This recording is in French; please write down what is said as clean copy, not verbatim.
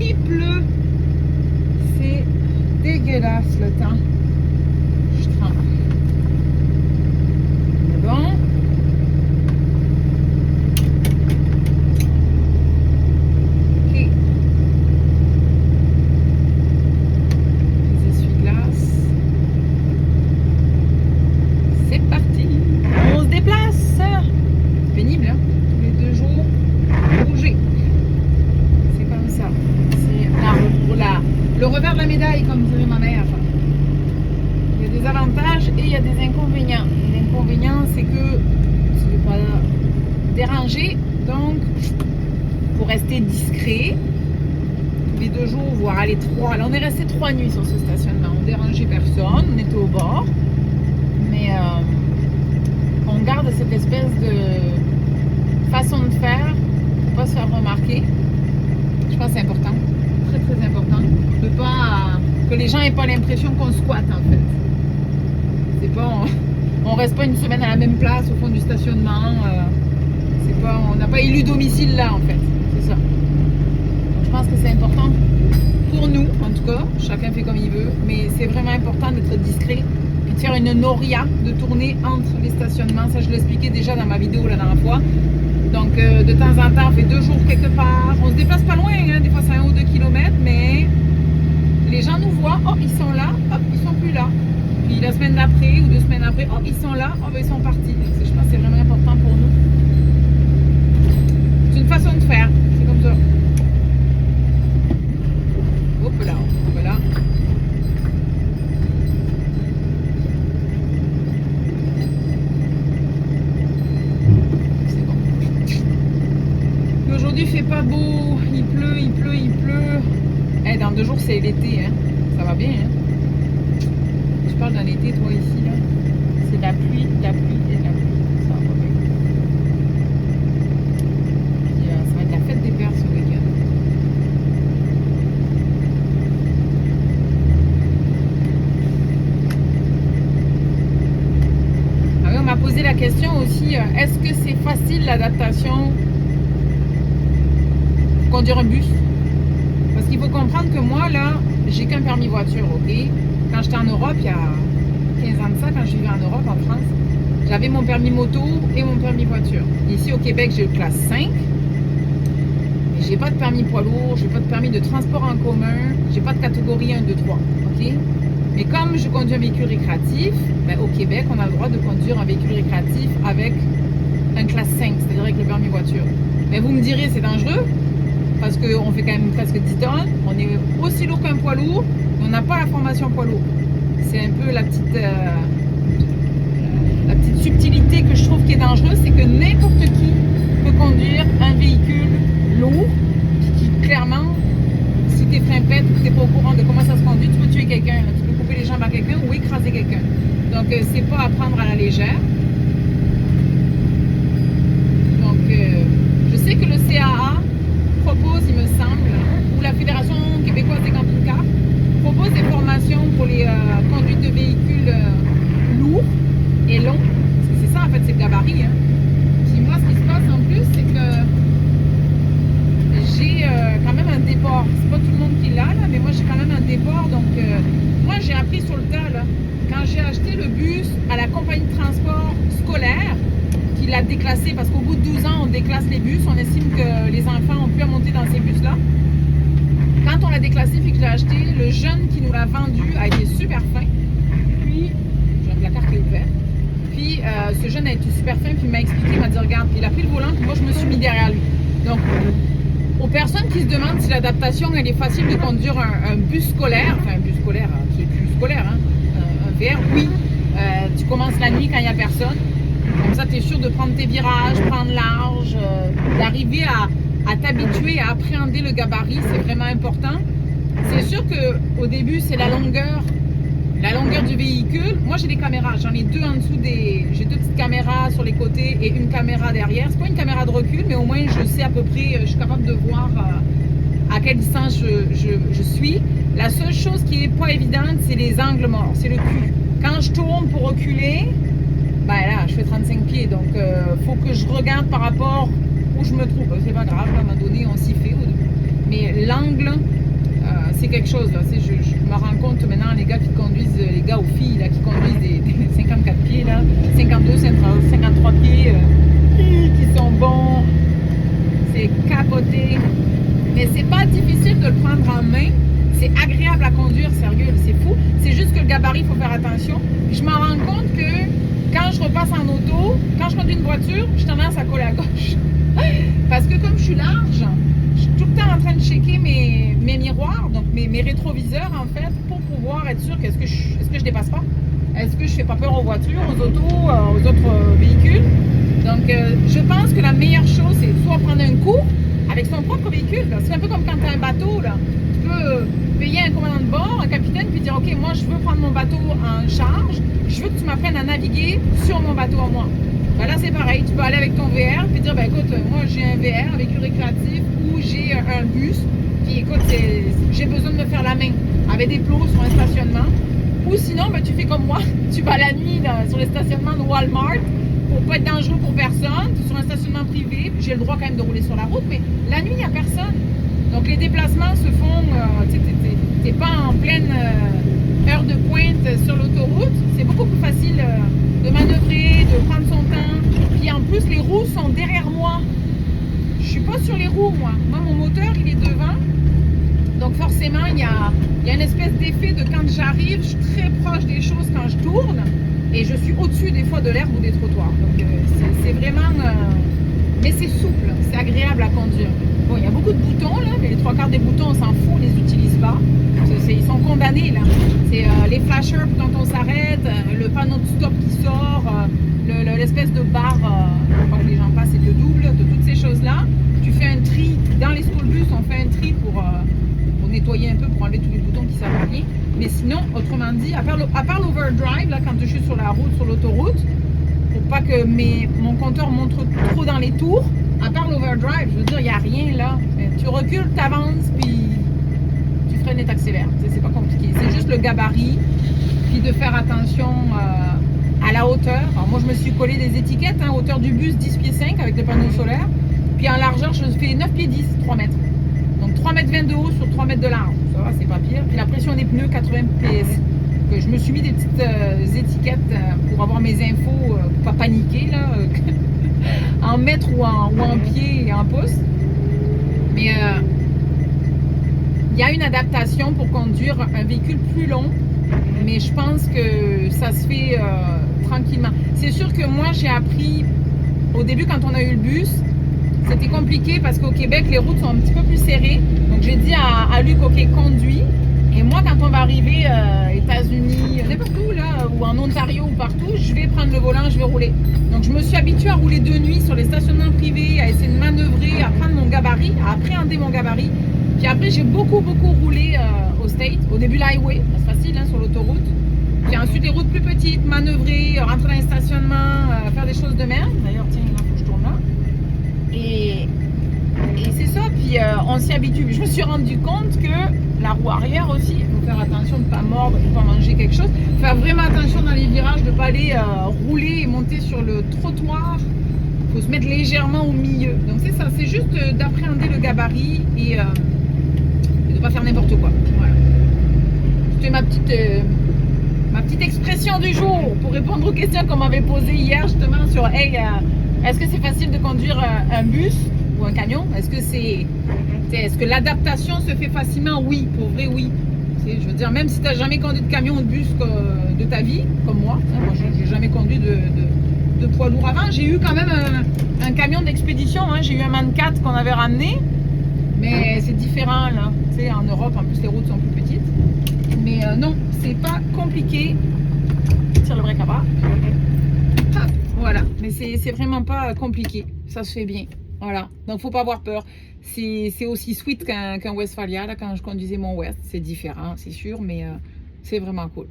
il pleut. C'est dégueulasse le temps. Je tremble. Mais bon. Ok. Les essuie-glaces. C'est parti. On se déplace. C'est pénible, hein? Tous les 2 jours, bouger. C'est comme ça. C'est le revers de la médaille, comme dirait ma mère. Il y a des avantages et il y a des inconvénients. L'inconvénient, c'est que tu ne veux pas déranger. Donc, pour rester discret, tous les 2 jours, voire aller 3. Là, on est resté 3 nuits sur ce stationnement. On ne dérangeait personne. On était au bord. Mais on garde cette espèce de façon de faire pour ne pas se faire remarquer. Je pense que c'est important. Très, très important. De pas que les gens n'aient pas l'impression qu'on squatte, en fait. C'est pas... On reste pas une semaine à la même place au fond du stationnement. C'est pas... On n'a pas élu domicile là, en fait. C'est ça. Donc, je pense que c'est important pour nous, en tout cas. Chacun fait comme il veut. Mais c'est vraiment important d'être discret. Puis de faire une noria, de tourner entre les stationnements. Ça, je l'expliquais déjà dans ma vidéo la dernière fois. Donc, de temps en temps, on fait 2 jours quelque part. On se déplace pas loin, hein. Des fois, c'est 1 ou 2 kilomètres, mais les gens nous voient. Oh, ils sont là. Hop, ils sont plus là. Puis la semaine d'après ou 2 semaines après, oh, ils sont là. Oh, ben, ils sont partis. Donc, je pense que c'est vraiment important pour nous. C'est une façon de faire. C'est comme ça. Hop là, voilà. Aujourd'hui, il fait pas beau, il pleut, il pleut, il pleut. Hey, dans 2 jours, c'est l'été, hein. Ça va bien, hein. Tu parles d'un été, toi, ici, là. C'est de la pluie et de la pluie. Ça va pas bien. Puis, ça va être la fête des pères ce week-end. Ah oui, on m'a posé la question aussi, est-ce que c'est facile l'adaptation conduire un bus? Parce qu'il faut comprendre que moi, là, j'ai qu'un permis voiture, ok? Quand j'étais en Europe, il y a 15 ans de ça, quand je vivais en Europe, en France, j'avais mon permis moto et mon permis voiture. Ici, au Québec, j'ai eu classe 5. Mais j'ai pas de permis poids lourd, j'ai pas de permis de transport en commun, j'ai pas de catégorie 1, 2, 3, ok? Mais comme je conduis un véhicule récréatif, ben, au Québec, on a le droit de conduire un véhicule récréatif avec un classe 5, c'est-à-dire avec le permis voiture. Mais vous me direz, c'est dangereux? Parce qu'on fait quand même presque 10 tonnes, on est aussi lourd qu'un poids lourd, mais on n'a pas la formation poids lourd. C'est un peu la petite subtilité que je trouve qui est dangereuse, c'est que n'importe qui peut conduire un véhicule lourd, qui clairement, si tes freins pètent ou que tu n'es pas au courant de comment ça se conduit, tu peux tuer quelqu'un, tu peux couper les jambes à quelqu'un ou écraser quelqu'un. Donc c'est pas à prendre à la légère. Donc je sais que le CAA propose, il me semble, ou la Fédération québécoise des camping-cars propose des formations pour les conduites de véhicules lourds et longs. Parce que c'est ça, en fait, c'est le gabarit. Hein. Puis moi, ce qui se passe en plus, c'est que j'ai quand même un déport. C'est pas tout le monde qui l'a, là, mais moi, j'ai quand même un déport. Donc, moi, j'ai appris sur le tas, là. Quand j'ai acheté le bus à la compagnie de transport scolaire, qui l'a déclassé, parce qu'au bout de 12 ans, on déclasse les bus. On estime que les enfants ont pu monter dans ces bus-là. Quand on l'a déclassé et que je l'ai acheté, le jeune qui nous l'a vendu a été super fin. Puis, j'ai un placard qui est ouvert. Puis, ce jeune a été super fin, puis il m'a expliqué, il m'a dit, regarde, puis il a pris le volant, puis moi, je me suis mis derrière lui. Donc, aux personnes qui se demandent si l'adaptation, elle est facile de conduire un bus scolaire, enfin, un bus scolaire qui est plus scolaire, hein, un VR, oui. Tu commences la nuit quand il n'y a personne. Comme ça, tu es sûr de prendre tes virages, prendre large, d'arriver à t'habituer, à appréhender le gabarit, c'est vraiment important. C'est sûr qu'au début, c'est la longueur du véhicule. Moi, j'ai des caméras, j'en ai 2 en dessous j'ai 2 petites caméras sur les côtés et une caméra derrière. C'est pas une caméra de recul, mais au moins, je sais à peu près, je suis capable de voir à quelle distance je suis. La seule chose qui n'est pas évidente, c'est les angles morts, c'est le cul. Quand je tourne pour reculer, ben là, je fais 35 pieds, donc faut que je regarde par rapport où je me trouve. C'est pas grave, à un moment donné, on s'y fait. Mais l'angle, c'est quelque chose. Là. Je me rends compte maintenant, les gars qui conduisent, les gars ou filles là, qui conduisent des 54 pieds, là, 52, 53 pieds, qui sont bons, c'est capoté. Mais c'est pas difficile de le prendre en main. C'est agréable à conduire, sérieux, c'est fou. C'est juste que le gabarit, il faut faire attention. Je m'en rends compte que quand je repasse en auto, quand je conduis une voiture, j'ai tendance à coller à gauche. Parce que comme je suis large, je suis tout le temps en train de checker mes miroirs, donc mes rétroviseurs en fait, pour pouvoir être sûr qu'est-ce que je dépasse pas. Est-ce que je fais pas peur aux voitures, aux autos, aux autres véhicules. Donc je pense que la meilleure chose, c'est soit prendre un cours avec son propre véhicule. C'est un peu comme quand tu as un bateau, là. Tu peux payer un commandant de bord, un capitaine, puis dire ok, moi je veux prendre mon bateau en charge, je veux que tu m'apprennes à naviguer sur mon bateau à moi. Ben là c'est pareil, tu peux aller avec ton VR puis dire ben écoute, moi j'ai un VR, un véhicule récréatif ou j'ai un bus, puis écoute, j'ai besoin de me faire la main avec des plots sur un stationnement. Ou sinon ben, tu fais comme moi, tu vas la nuit sur les stationnements de Walmart pour pas être dangereux pour personne, tu es sur un stationnement privé, puis j'ai le droit quand même de rouler sur la route, mais la nuit il n'y a personne. Donc les déplacements se font, t'es pas en pleine heure de pointe sur l'autoroute, c'est beaucoup plus facile de manœuvrer, de prendre son temps. Puis en plus les roues sont derrière moi. Je suis pas sur les roues moi. Moi mon moteur il est devant. Donc forcément il y a une espèce d'effet de quand j'arrive, je suis très proche des choses quand je tourne et je suis au-dessus des fois de l'herbe ou des trottoirs. Donc c'est vraiment... mais c'est souple, c'est agréable à conduire. Bon, il y a beaucoup de boutons là, mais les trois quarts des boutons, on s'en fout, on les utilise pas. Ils sont condamnés là. C'est les flashers quand on s'arrête, le panneau de stop qui sort, l'espèce de barre quand les gens passent et de double, de toutes ces choses-là. Tu fais un tri, dans les school bus, on fait un tri pour nettoyer un peu, pour enlever tous les boutons qui servent à rien. Mais sinon, autrement dit, à part l'overdrive, là, quand je suis sur la route, sur l'autoroute, pour pas que mon compteur montre trop dans les tours, à part l'overdrive, je veux dire, il n'y a rien là. Tu recules, tu avances, puis tu freines et t'accélères. C'est pas compliqué. C'est juste le gabarit, puis de faire attention à la hauteur. Alors moi, je me suis collé des étiquettes, hein, hauteur du bus 10 pieds 5 avec le panneau solaire. Puis en largeur, je fais 9 pieds 10, 3 mètres. Donc 3 mètres 20 de haut sur 3 mètres de large. Ça va, c'est pas pire. Puis la pression des pneus, 80 PS. Donc, je me suis mis des petites étiquettes pour avoir mes infos, pour pas paniquer là. En mètres ou en pieds et en pouces. Mais il y a une adaptation pour conduire un véhicule plus long, mais je pense que ça se fait tranquillement. C'est sûr que moi j'ai appris au début quand on a eu le bus, c'était compliqué parce qu'au Québec les routes sont un petit peu plus serrées. Donc j'ai dit à Luc ok, conduis. Et moi, quand on va arriver États-Unis, n'importe où là, ou en Ontario ou partout, je vais prendre le volant, je vais rouler. Donc je me suis habituée à rouler de nuit sur les stationnements privés, à essayer de manœuvrer, à prendre mon gabarit, à appréhender mon gabarit. Puis après, j'ai beaucoup roulé au State. Au début, l'highway, c'est facile hein, sur l'autoroute. Puis ensuite, les routes plus petites, manœuvrer, rentrer dans les stationnements, faire des choses de merde. D'ailleurs, tiens, là, faut que je tourne là. Et c'est ça, puis on s'y habitue. Je me suis rendu compte que la roue arrière aussi, il faut faire attention de ne pas mordre, de ne pas manger quelque chose. Faire vraiment attention dans les virages, de ne pas aller rouler et monter sur le trottoir. Il faut se mettre légèrement au milieu. Donc c'est ça, c'est juste d'appréhender le gabarit et de ne pas faire n'importe quoi. Voilà. C'était ma petite expression du jour pour répondre aux questions qu'on m'avait posées hier justement sur hey, est-ce que c'est facile de conduire un bus ou un camion? Est-ce que l'adaptation se fait facilement? Oui, pour vrai, oui. Je veux dire, même si tu n'as jamais conduit de camion ou de bus de ta vie, comme moi, hein, moi je n'ai jamais conduit de poids lourd avant. J'ai eu quand même un camion d'expédition, hein, j'ai eu un MAN 4 qu'on avait ramené, mais c'est différent là. Tu sais, en Europe, en plus les routes sont plus petites. Mais non, c'est pas compliqué. Tire le break à bas. Voilà, mais c'est vraiment pas compliqué. Ça se fait bien. Voilà, donc faut pas avoir peur. C'est aussi sweet qu'un Westphalia là, quand je conduisais mon West. C'est différent, c'est sûr, mais c'est vraiment cool.